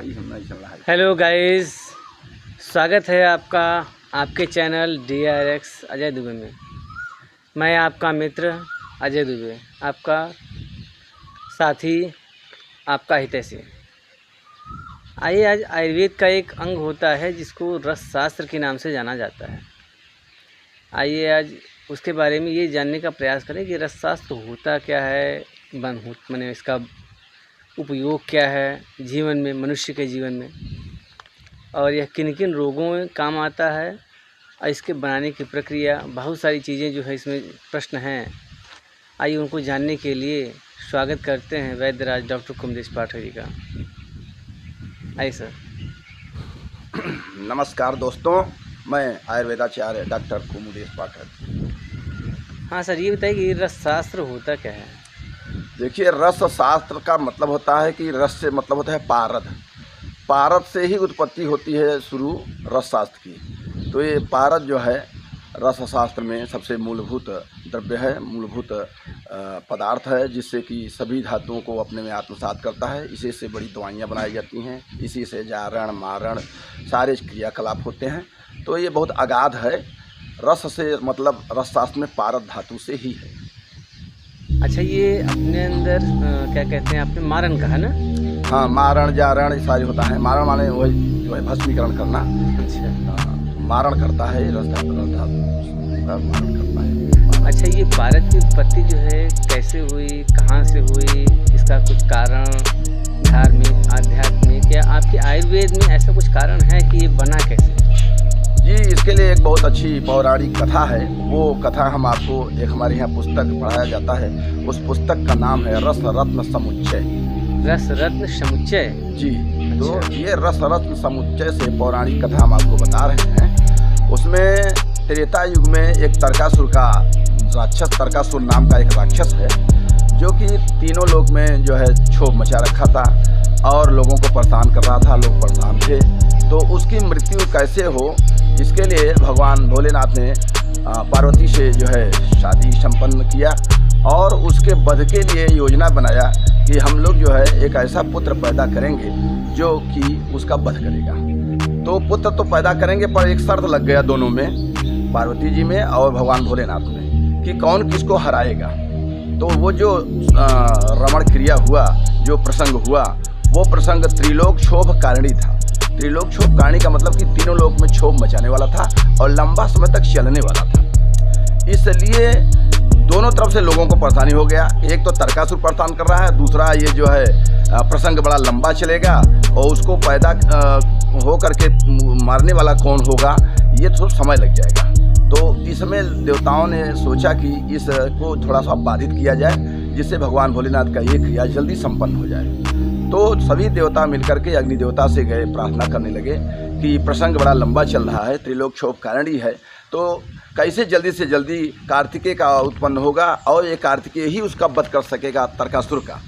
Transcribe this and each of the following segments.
भाई हम नहीं चल रहा है। हेलो गाइस, स्वागत है आपका आपके चैनल DRX अजय दुबे में। मैं आपका मित्र अजय दुबे, आपका साथी, आपका हितैषी। आइए, आज आयुर्वेद का एक अंग होता है जिसको रस शास्त्र के नाम से जाना जाता है। आइए आज उसके बारे में ये जानने का प्रयास करें कि रस शास्त्र होता क्या है, मैंने इसका उपयोग क्या है जीवन में, मनुष्य के जीवन में, और यह किन किन रोगों में काम आता है, और इसके बनाने की प्रक्रिया, बहुत सारी चीज़ें जो है इसमें प्रश्न हैं। आइए उनको जानने के लिए स्वागत करते हैं वैद्यराज डॉक्टर कुमदेश पाठक जी का। आइए सर। नमस्कार दोस्तों, मैं आयुर्वेदाचार्य डॉक्टर कुमदेश पाठक। हाँ सर, ये बताइए कि रस शास्त्र होता क्या है? देखिए, रस शास्त्र का मतलब होता है कि रस से मतलब होता है पारद। पारद से ही उत्पत्ति होती है शुरू रस शास्त्र की। तो ये पारद जो है रस शास्त्र में सबसे मूलभूत द्रव्य है, मूलभूत पदार्थ है, जिससे कि सभी धातुओं को अपने में आत्मसात करता है। इसी से बड़ी दवाइयाँ बनाई जाती हैं, इसी से जारण मारण सारे क्रियाकलाप होते हैं। तो ये बहुत अगाध है। रस से मतलब रस शास्त्र में पारद धातु से ही है। अच्छा, ये अपने अंदर क्या कहते हैं, आपने मारण कहा ना? हाँ, मारण जारण ये सारी होता है। मारण माने वही जो है भस्मीकरण करना। अच्छा, मारण करता है, रस धातु का मारण करता है। अच्छा, ये पारद की उत्पत्ति जो है कैसे हुई, कहाँ से हुई, इसका कुछ कारण धार्मिक, आध्यात्मिक या आपके आयुर्वेद में ऐसा कुछ कारण है कि ये बना कैसे? जी, इसके लिए एक बहुत अच्छी पौराणिक कथा है। वो कथा हम आपको एक हमारे यहाँ पुस्तक पढ़ाया जाता है। उस पुस्तक का नाम है रस रत्न समुच्चय। रस रत्न समुच्चय? जी। तो अच्छा। ये रस रत्न समुच्चय से पौराणिक कथा हम आपको बता रहे हैं। उसमें त्रेता युग में एक तरकासुर का राक्षस, तरकासुर नाम का एक राक्षस है, जो कि तीनों लोक में जो है क्षोभ मचा रखा था और लोगों को परेशान कर रहा था। लोग परेशान थे। तो उसकी मृत्यु कैसे हो, इसके लिए भगवान भोलेनाथ ने पार्वती से जो है शादी संपन्न किया और उसके वध के लिए योजना बनाया कि हम लोग जो है एक ऐसा पुत्र पैदा करेंगे जो कि उसका वध करेगा। तो पुत्र तो पैदा करेंगे, पर एक शर्त लग गया दोनों में, पार्वती जी में और भगवान भोलेनाथ में, कि कौन किसको हराएगा। तो वो जो रमण क्रिया हुआ, जो प्रसंग हुआ, वो प्रसंग त्रिलोक क्षोभ कारणी था। त्रिलोक क्षोभ कारणी का मतलब कि तीनों लोक में क्षोभ मचाने वाला था और लंबा समय तक चलने वाला था। इसलिए दोनों तरफ से लोगों को परेशानी हो गया। एक तो तरकासुर परेशान कर रहा है, दूसरा ये जो है प्रसंग बड़ा लंबा चलेगा और उसको पैदा हो करके मारने वाला कौन होगा, ये तो समय लग जाएगा। तो इसमें देवताओं ने सोचा कि इसको थोड़ा सा बाधित किया जाए, जिससे भगवान भोलेनाथ का ये क्रिया जल्दी संपन्न हो जाए। तो सभी देवता मिलकर के अग्नि देवता से गए, प्रार्थना करने लगे कि प्रसंग बड़ा लंबा चल रहा है, त्रिलोक क्षोभ कारणी है, तो कैसे जल्दी से जल्दी कार्तिकेय का उत्पन्न होगा और ये कार्तिकेय ही उसका वध कर सकेगा तरकासुर का।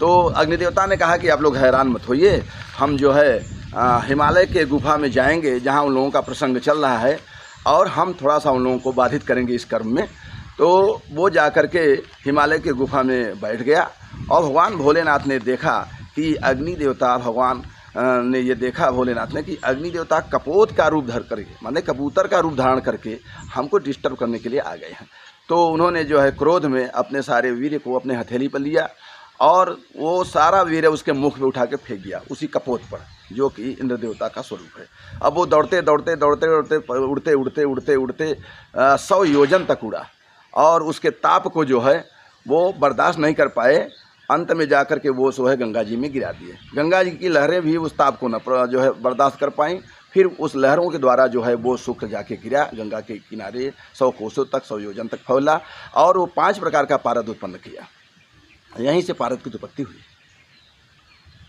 तो अग्निदेवता ने कहा कि आप लोग हैरान मत होइए, हम जो है हिमालय के गुफा में जाएंगे जहाँ उन लोगों का प्रसंग चल रहा है, और हम थोड़ा सा उन लोगों को बाधित करेंगे इस कर्म में। तो वो जा कर के हिमालय के गुफा में बैठ गया और भगवान भोलेनाथ ने देखा कि अग्नि देवता, भगवान ने ये देखा भोलेनाथ ने कि अग्नि देवता कपोत का रूप धर करके, माने कबूतर का रूप धारण करके हमको डिस्टर्ब करने के लिए आ गए हैं। तो उन्होंने जो है क्रोध में अपने सारे वीर्य को अपने हथेली पर लिया और वो सारा वीर्य उसके मुख में उठा के फेंक दिया, उसी कपोत पर, जो कि इंद्र देवता का स्वरूप है। अब वो दौड़ते दौड़ते दौड़ते दौड़ते उड़ते उड़ते उड़ते उड़ते 100 योजन तक उड़ा और उसके ताप को जो है वो बर्दाश्त नहीं कर पाए। अंत में जाकर के वो जो है गंगा जी में गिरा दिए। गंगा जी की लहरें भी उस ताप को न जो है बर्दाश्त कर पाई। फिर उस लहरों के द्वारा जो है वो सूख जाके गिरा गंगा के किनारे, 100 कोसों तक, 100 योजन तक फैला और वो 5 प्रकार का पारद उत्पन्न किया। यहीं से पारद की उत्पत्ति हुई।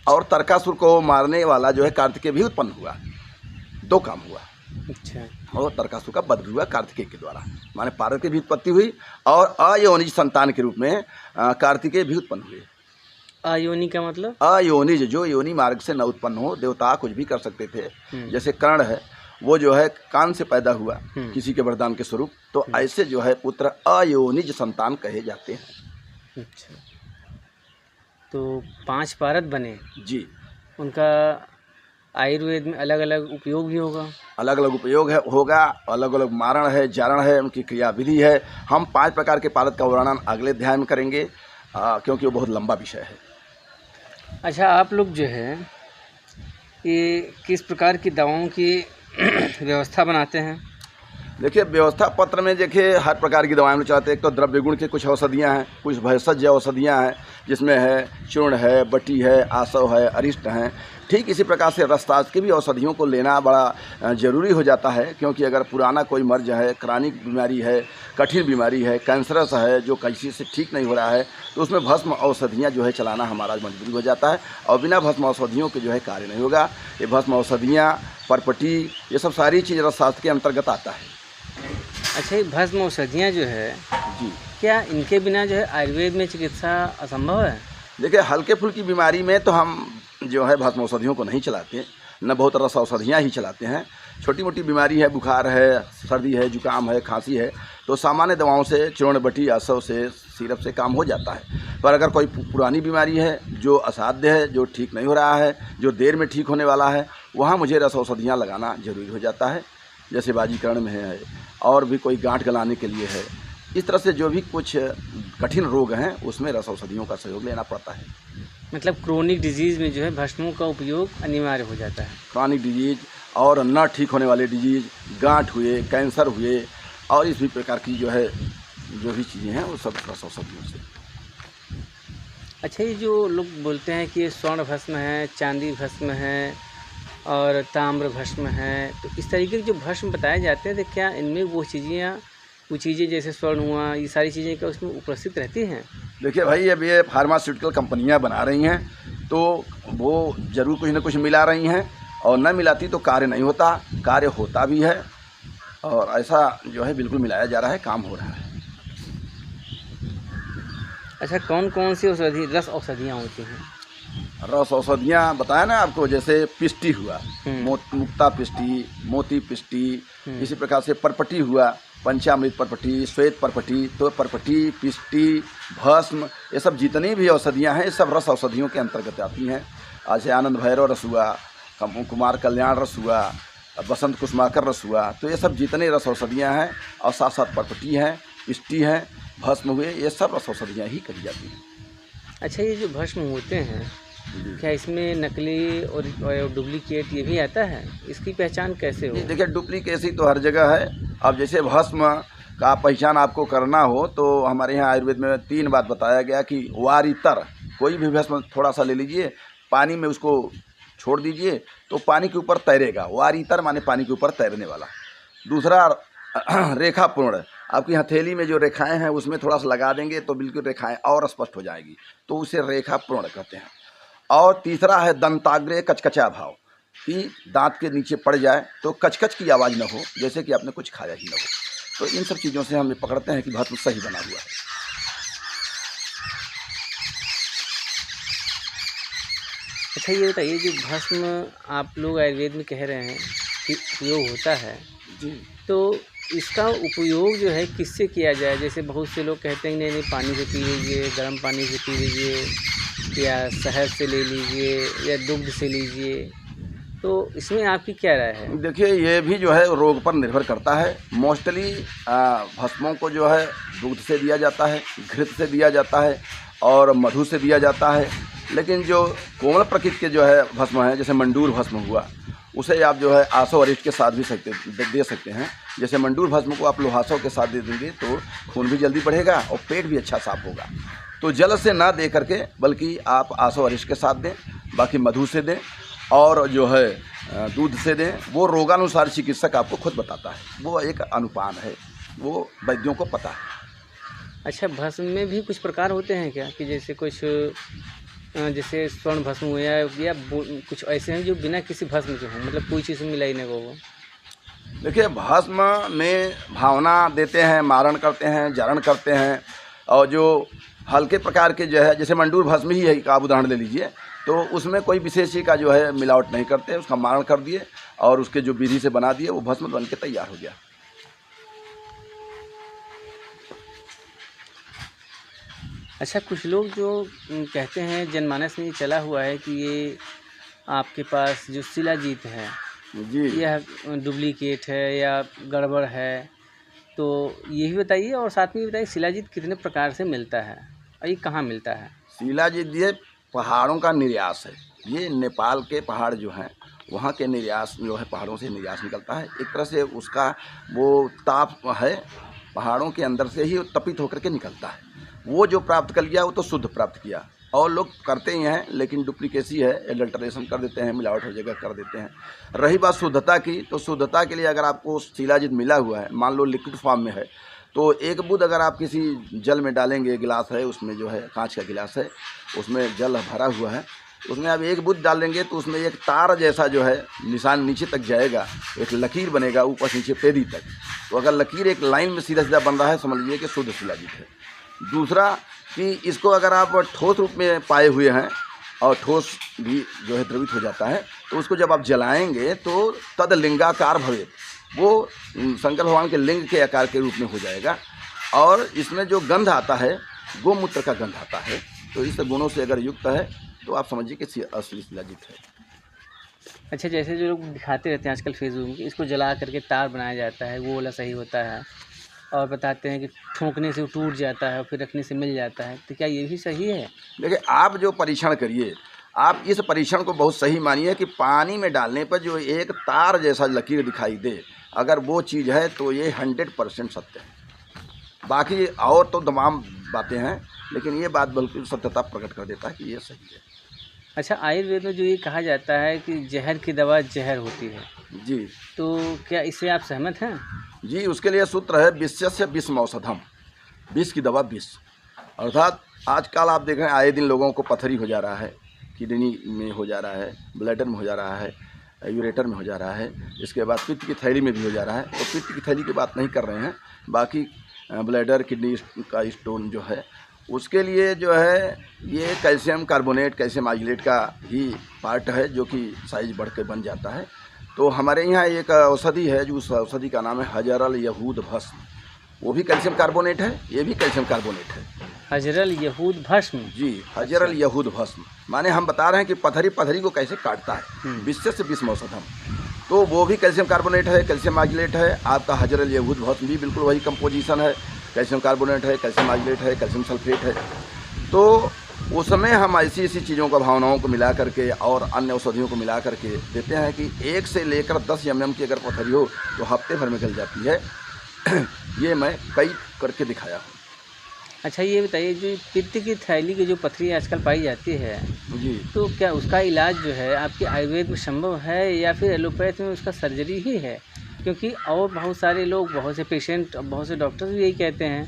और तरकासुर को मारने वाला जो है कार्तिकेय भी उत्पन्न हुआ। 2 काम हुआ। अच्छा। और तरकासुर का वध हुआ कार्तिकेय के द्वारा, माने पारद की भी उत्पत्ति हुई और अयोनिज संतान के रूप में कार्तिकेय भी उत्पन्न हुए। अयोनि का मतलब? अयोनिज, जो योनि मार्ग से न उत्पन्न हो। देवता कुछ भी कर सकते थे, जैसे कर्ण है, वो जो है कान से पैदा हुआ किसी के वरदान के स्वरूप। तो ऐसे जो है पुत्र अयोनिज संतान कहे जाते हैं। अच्छा, तो 5 पारद बने जी। उनका आयुर्वेद में अलग अलग उपयोग भी होगा। अलग अलग उपयोग होगा, अलग अलग मारण है, जारण है, उनकी क्रियाविधि है। हम 5 प्रकार के पादप का वर्णन अगले अध्याय में करेंगे, क्योंकि वो बहुत लंबा विषय है। अच्छा, आप लोग जो है ये किस प्रकार की दवाओं की व्यवस्था बनाते हैं? देखिए, व्यवस्था पत्र में देखिए हर प्रकार की दवाएं हम चाहते हैं। एक तो द्रव्य गुण की कुछ औषधियाँ हैं, कुछ भैषज औषधियाँ हैं, जिसमें है चूर्ण है, बटी है, आसव है, अरिष्ट हैं। ठीक इसी प्रकार से रसताज की भी औषधियों को लेना बड़ा ज़रूरी हो जाता है, क्योंकि अगर पुराना कोई मर्ज है, क्रॉनिक बीमारी है, कठिन बीमारी है, कैंसरस है, जो किसी से ठीक नहीं हो रहा है, तो उसमें भस्म औषधियाँ जो है चलाना हमारा मजबूरी हो जाता है। और बिना भस्म औषधियों के जो है कार्य नहीं होगा। ये भस्म औषधियाँ, परपटी, ये सब सारी चीज़ रसशास्त्र के अंतर्गत आता है। अच्छा, ये भस्म औषधियाँ जो है जी, क्या इनके बिना जो है आयुर्वेद में चिकित्सा असंभव है? देखिए, हल्के फुल्की बीमारी में तो हम जो है भस्म औषधियों को नहीं चलाते, न बहुत रस औषधियाँ ही चलाते हैं। छोटी मोटी बीमारी है, बुखार है, सर्दी है, जुकाम है, खांसी है, तो सामान्य दवाओं से, चूर्ण, बटी, आसव से, सिरप से काम हो जाता है। पर अगर कोई पुरानी बीमारी है जो असाध्य है, जो ठीक नहीं हो रहा है, जो देर में ठीक होने वाला है, वहाँ मुझे रस औषधियाँ लगाना जरूरी हो जाता है। जैसे बाजीकरण में है, और भी कोई गांठ गलाने के लिए है। इस तरह से जो भी कुछ कठिन रोग हैं, उसमें रस औषधियों का सहयोग लेना पड़ता है। मतलब क्रोनिक डिजीज़ में जो है भस्मों का उपयोग अनिवार्य हो जाता है। क्रॉनिक डिजीज और न ठीक होने वाले डिजीज, गांठ हुए, कैंसर हुए, और इस भी प्रकार की जो है जो भी चीज़ें हैं, वो सब रस औषधियों से। अच्छा, ये जो लोग बोलते हैं कि ये स्वर्ण भस्म है, चांदी भस्म है और ताम्र भस्म है, तो इस तरीके के जो भस्म बताए जाते हैं, तो क्या इनमें वो चीज़ें जैसे स्वर्ण हुआ, ये सारी चीज़ें क्या उसमें उपस्थित रहती हैं? देखिए भाई, अब ये फार्मास्यूटिकल कंपनियां बना रही हैं, तो वो ज़रूर कुछ न कुछ मिला रही हैं, और न मिलाती तो कार्य नहीं होता। कार्य होता भी है, और ऐसा जो है बिल्कुल मिलाया जा रहा है, काम हो रहा है। अच्छा, कौन कौन सी रस औषधियाँ होती हैं? रस औषधियाँ बताया ना आपको, जैसे पिष्टी हुआ, मुक्ता पिष्टी, मोती पिष्टी, इसी प्रकार से परपटी हुआ, पंचामृत परपटी, श्वेत परपटी, तो परपटी, पिष्टी, भस्म, ये सब जितनी भी औषधियाँ हैं, ये सब रस औषधियों के अंतर्गत आती हैं। जैसे आनंद भैरव रस हुआ, कुमार कल्याण रस हुआ, बसंत कुसुमाकर रस हुआ, तो ये सब जितने रस औषधियाँ हैं, और साथ साथ परपटी हैं, पिष्टी हैं, भस्म हुए, ये सब रस औषधियाँ ही करी जाती हैं। अच्छा, ये जो भस्म होते हैं, क्या इसमें नकली और डुप्लीकेट ये भी आता है? इसकी पहचान कैसे हो? देखिए, डुप्लीकेसी तो हर जगह है। अब जैसे भस्म का पहचान आपको करना हो, तो हमारे यहाँ आयुर्वेद में 3 बात बताया गया कि वारितर, कोई भी भस्म थोड़ा सा ले लीजिए, पानी में उसको छोड़ दीजिए, तो पानी के ऊपर तैरेगा। वारितर माने पानी के ऊपर तैरने वाला। दूसरा, रेखा पूर्ण, आपकी हथेली में जो रेखाएं हैं उसमें थोड़ा सा लगा देंगे तो बिल्कुल रेखाएं और स्पष्ट हो जाएगी, तो उसे रेखा पूर्ण कहते हैं। और तीसरा है दंताग्रे कचकचा भाव, कि दांत के नीचे पड़ जाए तो कचकच की आवाज़ न हो, जैसे कि आपने कुछ खाया ही न हो। तो इन सब चीज़ों से हम पकड़ते हैं कि भस्म सही बना हुआ है। अच्छा, ये बताइए, जो भस्म आप लोग आयुर्वेद में कह रहे हैं कि उपयोग होता है जी, तो इसका उपयोग जो है किससे किया जाए? जैसे बहुत से लोग कहते हैं नहीं नहीं, पानी से पी लीजिए, गर्म पानी से पी लीजिए, या शहद से ले लीजिए, या दुग्ध से लीजिए, तो इसमें आपकी क्या राय है? देखिए, ये भी जो है रोग पर निर्भर करता है। मोस्टली भस्मों को जो है दूध से दिया जाता है, घृत से दिया जाता है, और मधु से दिया जाता है। लेकिन जो कोमल प्रकृति के जो है भस्म है, जैसे मंडूर भस्म हुआ, उसे आप जो है आसव अरिष्ट के साथ भी दे सकते हैं। जैसे मंडूर भस्म को आप लोहासव के साथ दे देंगे तो खून भी जल्दी बढ़ेगा और पेट भी अच्छा साफ होगा। तो जल से ना दे करके, बल्कि आप आसव अरिष्ट के साथ दें, बाकी मधु से दें, और जो है दूध से दें। वो रोगानुसार चिकित्सक आपको खुद बताता है, वो एक अनुपान है, वो वैद्यों को पता है। अच्छा, भस्म में भी कुछ प्रकार होते हैं क्या, कि जैसे कुछ जैसे स्वर्ण भस्म हुआ, या कुछ ऐसे हैं जो बिना किसी भस्म के हों, मतलब कोई चीज़ मिलाई नहीं वो? देखिए, भस्म में भावना देते हैं, मारण करते हैं, जारण करते हैं, और जो हल्के प्रकार के जो है, जैसे मंडूर भस्म ही है, आप उदाहरण ले लीजिए, तो उसमें कोई विशेष का जो है मिलावट नहीं करते, उसका मारण कर दिए और उसके जो विधि से बना दिए, वो भस्म बन के तैयार हो गया। अच्छा, कुछ लोग जो कहते हैं, जनमानस में ये चला हुआ है कि ये आपके पास जो शिलाजीत है जी यह डुप्लीकेट है या गड़बड़ है, तो ये भी बताइए और साथ में ये बताइए शिलाजीत कितने प्रकार से मिलता है और ये कहाँ मिलता है? शिलाजीत ये पहाड़ों का निर्यास है। ये नेपाल के पहाड़ जो हैं वहाँ के निर्यास जो है, पहाड़ों से निर्यास निकलता है। एक तरह से उसका वो ताप है, पहाड़ों के अंदर से ही तपित होकर के निकलता है। वो जो प्राप्त कर लिया वो तो शुद्ध प्राप्त किया, और लोग करते ही हैं लेकिन डुप्लीकेसी है, एडल्ट्रेशन कर देते हैं, मिलावट हर जगह कर देते हैं। रही बात शुद्धता की, तो शुद्धता के लिए अगर आपको शिलाजीत मिला हुआ है, मान लो लिक्विड फॉर्म में है, तो एक बूंद अगर आप किसी जल में डालेंगे, गिलास है उसमें जो है कांच का गिलास है, उसमें जल भरा हुआ है, उसमें आप एक बूंद डाल देंगे तो उसमें एक तार जैसा जो है निशान नीचे तक जाएगा, एक लकीर बनेगा ऊपर से नीचे पेड़ी तक। तो अगर लकीर एक लाइन में सीधा सीधा बन रहा है, समझ लीजिए कि शुद्ध शिलाजीत है। दूसरा कि इसको अगर आप ठोस रूप में पाए हुए हैं और ठोस भी जो है द्रवित हो जाता है, तो उसको जब आप जलाएंगे तो तद लिंगाकार भवेत, वो शंकर भगवान के लिंग के आकार के रूप में हो जाएगा। और इसमें जो गंध आता है गोमूत्र का गंध आता है, तो इस गुणों से अगर युक्त है तो आप समझिए कि असली शिलाजीत है। अच्छा, जैसे जो लोग दिखाते रहते हैं आजकल फेसबुक में, इसको जला करके तार बनाया जाता है, वो वाला सही होता है, और बताते हैं कि ठोकने से वो टूट जाता है और फिर रखने से मिल जाता है, तो क्या ये भी सही है? देखिए, आप जो परीक्षण करिए, आप इस परीक्षण को बहुत सही मानिए कि पानी में डालने पर जो एक तार जैसा लकीर दिखाई दे, अगर वो चीज़ है तो ये 100% सत्य है। बाकी और तो तमाम बातें हैं, लेकिन ये बात बिल्कुल सत्यता प्रकट कर देता है कि ये सही है। अच्छा, आयुर्वेद में जो ये कहा जाता है कि जहर की दवा जहर होती है, जी, तो क्या इससे आप सहमत हैं? जी, उसके लिए सूत्र है विषस्य विषम औषधम, विष की दवा विष। अर्थात आजकल आप देख रहे हैं आए दिन लोगों को पथरी हो जा रहा है, किडनी में हो जा रहा है, ब्लैडर में हो जा रहा है, यूरेटर में हो जा रहा है, इसके बाद पित्त की थैली में भी हो जा रहा है। तो पित्त की थैली की बात नहीं कर रहे हैं, बाकी ब्लैडर किडनी का स्टोन जो है उसके लिए जो है ये कैल्शियम कार्बोनेट, कैल्शियम आइलेट का ही पार्ट है जो कि साइज बढ़ के बन जाता है। तो हमारे यहाँ एक औषधि है जो उस औषधि का नाम है हजरल यहूद भस्म, वो भी कैल्शियम कार्बोनेट है, ये भी कैल्शियम कार्बोनेट है। हजरल यहूद भस्म? जी, हजरल यहूद भस्म माने हम बता रहे हैं कि पथरी को कैसे काटता है, विषय से विषम औषधम। तो वो भी कैल्शियम कार्बोनेट है, कैल्शियम आइलेट है। आपका हजरल यहूद भस्म भी बिल्कुल वही कंपोजिशन है, कैल्शियम कार्बोनेट है, कैल्शियम आइलेट है, कैल्शियम सल्फेट है। तो उसमें हम ऐसी चीज़ों का भावनाओं को मिला करके और अन्य औषधियों को मिला करके देते हैं कि 1 से लेकर 10 mm की अगर पथरी हो तो हफ्ते भर में गल जाती है। ये मैं कई करके दिखाया हूँ। अच्छा, ये बताइए जो पित्त की थैली की जो पथरी आजकल पाई जाती है, जी, तो क्या उसका इलाज जो है आपके आयुर्वेद में संभव है या फिर एलोपैथ में उसका सर्जरी ही है? क्योंकि और बहुत सारे लोग, बहुत से पेशेंट, बहुत से डॉक्टर्स भी यही कहते हैं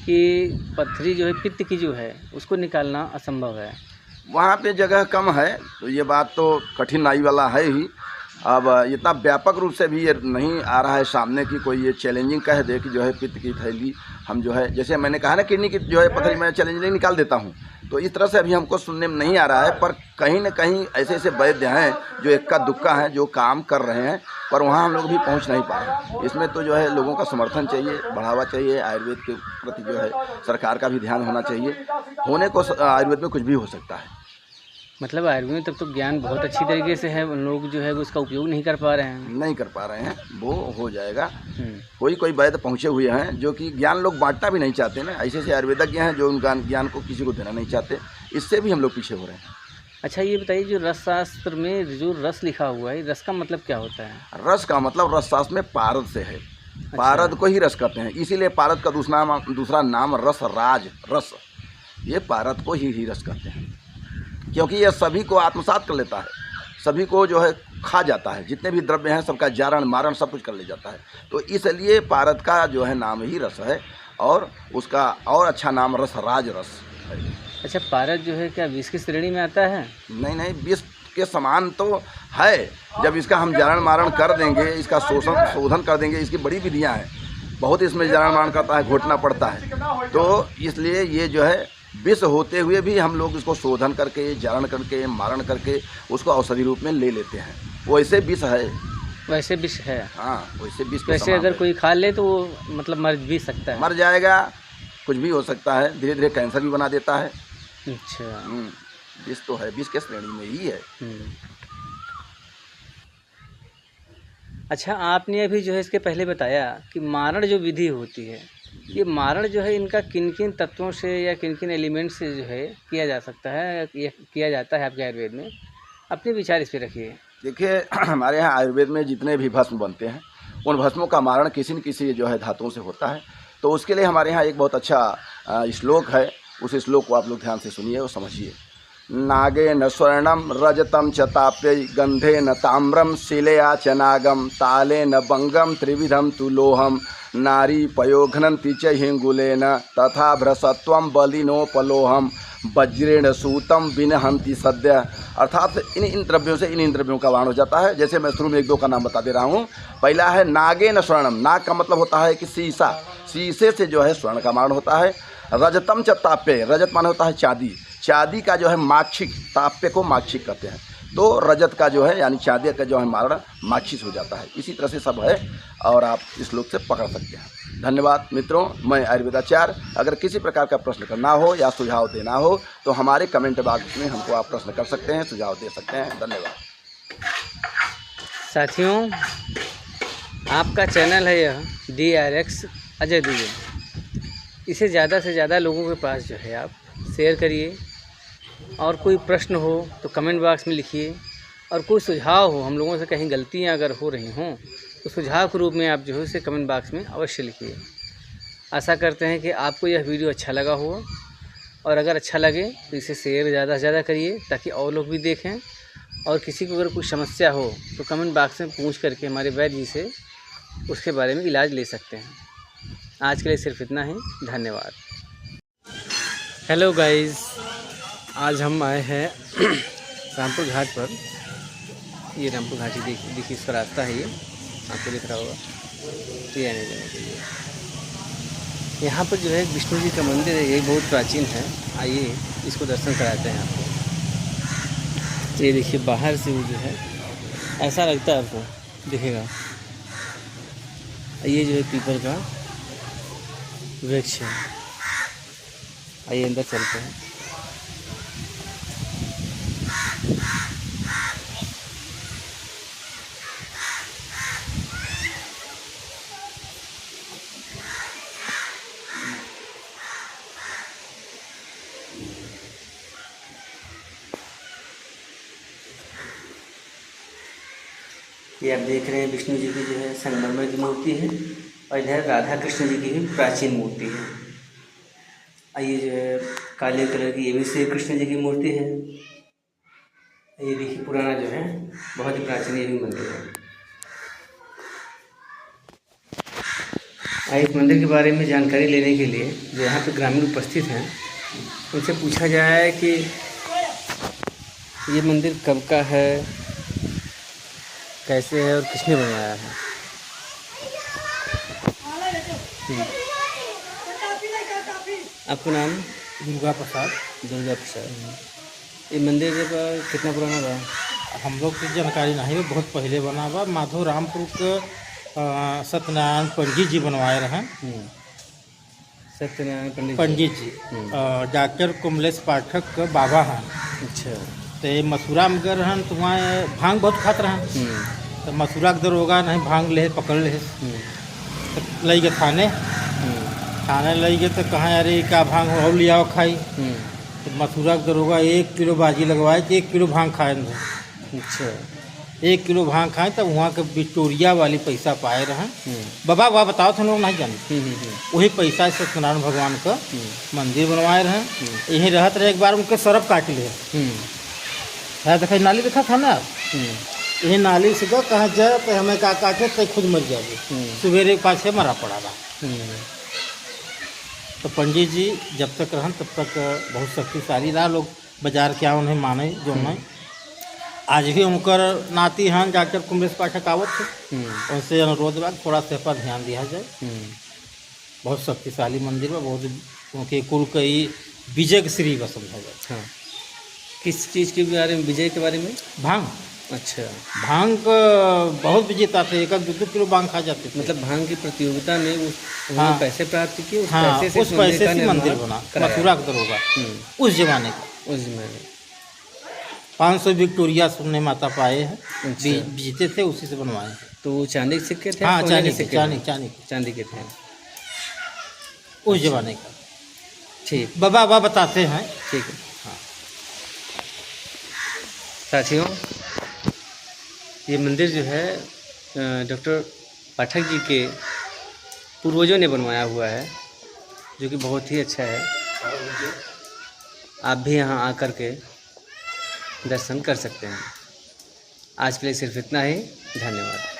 कि पथरी जो है पित्त की जो है उसको निकालना असंभव है। वहाँ पे जगह कम है, तो ये बात तो कठिनाई वाला है ही। अब इतना व्यापक रूप से भी ये नहीं आ रहा है सामने कि कोई ये चैलेंजिंग कह दे कि जो है पित्त की थैली हम जो है, जैसे मैंने कहा ना किडनी की जो है पथरी मैं चैलेंजिंग निकाल देता हूँ, तो इस तरह से अभी हमको सुनने में नहीं आ रहा है। पर कहीं न कहीं ऐसे ऐसे वैद्य हैं जो इक्का दुक्का हैं जो काम कर रहे हैं, पर वहाँ हम लोग भी पहुँच नहीं पा रहे। इसमें तो जो है लोगों का समर्थन चाहिए, बढ़ावा चाहिए, आयुर्वेद के प्रति जो है सरकार का भी ध्यान होना चाहिए। होने को आयुर्वेद में कुछ भी हो सकता है। मतलब आयुर्वेद में तब तो ज्ञान बहुत अच्छी तरीके से है, उन लोग जो है वो उसका उपयोग नहीं कर पा रहे हैं। नहीं कर पा रहे हैं, वो हो जाएगा। कोई वैद्य पहुँचे हुए हैं जो कि ज्ञान लोग बांटना भी नहीं चाहते ना। ऐसे ऐसे आयुर्वेदज्ञ हैं जो उन ज्ञान को किसी को देना नहीं चाहते, इससे भी हम लोग पीछे हो रहे हैं। अच्छा, ये बताइए जो रस शास्त्र में जो रस लिखा हुआ है, रस का मतलब क्या होता है? रस का मतलब रस शास्त्र में पारद से है। पारद को ही रस कहते हैं, इसीलिए पारद का दूसरा नाम रस राज रस, ये पारद को ही रस कहते हैं, क्योंकि यह सभी को आत्मसात कर लेता है, सभी को जो है खा जाता है, जितने भी द्रव्य हैं सबका जारण मारण सब कुछ कर ले जाता है। तो इसलिए पारद का जो है नाम ही रस है, और उसका और अच्छा नाम रस राज रस है। अच्छा, पारद जो है क्या विष की श्रेणी में आता है? नहीं, विष के समान तो है। जब इसका हम जारण मारण कर देंगे, इसका शोधन कर देंगे, इसकी बड़ी विधियाँ हैं, बहुत इसमें जारण मारण करता है, घोटना पड़ता है। तो इसलिए ये जो है विष होते हुए भी हम लोग इसको शोधन करके, जारण करके, मारण करके उसको औषधि रूप में ले लेते हैं। वैसे विष है, वैसे विष है। हाँ, वैसे विष के वैसे समान अगर है। कोई खा ले तो वो मतलब मर भी सकता है? मर जाएगा, कुछ भी हो सकता है, धीरे धीरे कैंसर भी बना देता है। अच्छा, विष तो है, विष के श्रेणी में ही है। अच्छा, आपने अभी जो है इसके पहले बताया कि मारण जो विधि होती है, ये मारण जो है इनका किन किन तत्वों से या किन किन एलिमेंट से जो है किया जा सकता है, ये किया जाता है आपके आयुर्वेद में? अपने विचार इस पे रखिए। देखिए हमारे यहाँ आयुर्वेद में जितने भी भस्म बनते हैं उन भस्मों का मारण किसी न किसी जो है धातुओं से होता है। तो उसके लिए हमारे यहाँ एक बहुत अच्छा श्लोक है, उस श्लोक को आप लोग ध्यान से सुनिए और समझिए। नागे न स्वर्णम रजतम च ताप्य गंधे न ताम्रम शिलया च नागम ताले न बंगम त्रिविधम तुलोहम नारी पयोघ्नन्ति च हिंगुलेन तथा भ्रसत्वम बलिनोपलोहम वज्रेण सूतम विनहंति सद्य। अर्थात इन द्रव्यों से इन द्रव्यों का वारण हो जाता है। जैसे मैं शुरू में एक दो का नाम बता दे रहा हूँ। पहला है नागे न स्वर्णम। नाग का मतलब होता है कि शीशा, शीशे से जो है स्वर्ण का मारण होता है। रजतम च ताप्य, रजत माने होता है चांदी, चांदी का जो है माक्षिक, ताप्य को माक्षिक कहते हैं। तो रजत का जो है यानी चांदी का जो है मारण माक्षिक हो जाता है। इसी तरह से सब है और आप इस श्लोक से पकड़ सकते हैं। धन्यवाद मित्रों, मैं आयुर्वेदाचार्य। अगर किसी प्रकार का प्रश्न करना हो या सुझाव देना हो तो हमारे कमेंट बॉक्स में हमको आप प्रश्न कर सकते हैं, सुझाव दे सकते हैं। धन्यवाद साथियों, आपका चैनल है यह DRX अजय दुबे। इसे ज़्यादा से ज़्यादा लोगों के पास जो है आप शेयर करिए, और कोई प्रश्न हो तो कमेंट बॉक्स में लिखिए, और कोई सुझाव हो, हम लोगों से कहीं गलतियां अगर हो रही हों तो सुझाव के रूप में आप जो है इसे कमेंट बॉक्स में अवश्य लिखिए। आशा करते हैं कि आपको यह वीडियो अच्छा लगा हो, और अगर अच्छा लगे तो इसे शेयर ज़्यादा से ज़्यादा करिए ताकि और लोग भी देखें। और किसी को अगर कुछ समस्या हो तो कमेंट बॉक्स में पूछ करके हमारे वैद्य जी से उसके बारे में इलाज ले सकते हैं। आज के लिए सिर्फ इतना ही। धन्यवाद। हेलो गाइस, आज हम आए हैं रामपुर घाट पर। ये रामपुर घाटी देखिए इसका रास्ता है, ये आपको दिख रहा होगा, तो ये आने जाने के लिए। यहाँ पर जो है विष्णु जी का मंदिर है, ये बहुत प्राचीन है। आइए इसको दर्शन कराते हैं आपको। तो ये देखिए बाहर से वो जो है ऐसा लगता है, आपको दिखेगा। ये जो है पीपल का वृक्ष है। आइए अंदर चलते हैं। ये आप देख रहे हैं विष्णु जी की जो है संगमरमर की मूर्ति है, और इधर राधा कृष्ण जी की भी प्राचीन मूर्ति है। ये जो है काले कलर की, ये भी श्री कृष्ण जी की मूर्ति है। ये देखिए पुराना जो है बहुत ही प्राचीन ये भी मंदिर है। इस मंदिर के बारे में जानकारी लेने के लिए जो यहाँ पे ग्रामीण उपस्थित हैं उनसे पूछा जाए कि ये मंदिर कब का है, कैसे है और किसने बनवाया है। आपका नाम? दुर्गा प्रसाद। दुर्गा प्रसाद। ये मंदिर का कितना पुराना बा? हम लोग की जानकारी नहीं है, बहुत पहले बना बा। माधो रामपुर के सत्यनारायण पंडित जी बनवाए रहे। सत्यनारायण पंडित जी डॉक्टर कमलेश पाठक के बाबा हैं। अच्छा। तो ये मथुरा में गए रहन तो वहाँ भांग बहुत खात रहन। तो मथुरा के दरोगा नहीं भांग ले पकड़ ले, तो ले गए थाने ले गए। तो कहाँ अरे क्या भांग और लियाओ खाई। तो मथुरा के दरोगा 1 किलो बाजी लगवाए कि 1 किलो भांग खाए। अच्छा। 1 किलो भांग खाए तब वहाँ के विक्टोरिया वाली पैसा पाए रहे। बाबा वह बताओ थे लोग नहीं जाने। वही पैसा से सत्यनारायण भगवान का मंदिर बनवाए रहे। यहीं रहत रहे। एक बार उनके सरफ काट लिए है, देखा नाली देखा था ना, यही नाली से गो कहाँ जाए तो हमें का काटे तो खुद मर जाए। सवेरे पाछे मरा पड़ा था। तो पंडित जी जब तक रहन तब तक बहुत शक्तिशाली रहा। लोग बाजार क्या उन्हें माने जो नहीं। आज भी उनकर नाती हैं डॉक्टर कमलेश पाठक आवत थे, उनसे अनुरोध बा थोड़ा सा पर ध्यान दिया जाए। बहुत शक्तिशाली मंदिर में, बहुत उनके कुल कई विजय के श्री बस समझा जाए। हाँ, किस चीज़ के बारे में? विजय के बारे में? भांग। अच्छा। भांग बहुत विजेता थे, 1-2 किलो भांग खा जाते थे। मतलब भांग की प्रतियोगिता में हाँ, पैसे प्राप्त किए, उस हाँ, पैसे उस पैसे से मंदिर बना मथुरा का दरोगा उस जमाने का। उस जमाने 500 विक्टोरिया सुनने माता पाए हैं। अच्छा। जीते थे, उसी से बनवाए हैं। तो वो चांदी के सिक्के थे? हाँ, सोने चांदी के के, सिक्के चांदी थे? चांदी के, चांदी के थे। उस जमाने का। ठीक, बाबा बताते हैं। ठीक है। हाँ। साथियों, ये मंदिर जो है डॉक्टर पाठक जी के पूर्वजों ने बनवाया हुआ है, जो कि बहुत ही अच्छा है। आप भी यहाँ आकर के दर्शन कर सकते हैं। आज के लिए सिर्फ इतना ही। धन्यवाद।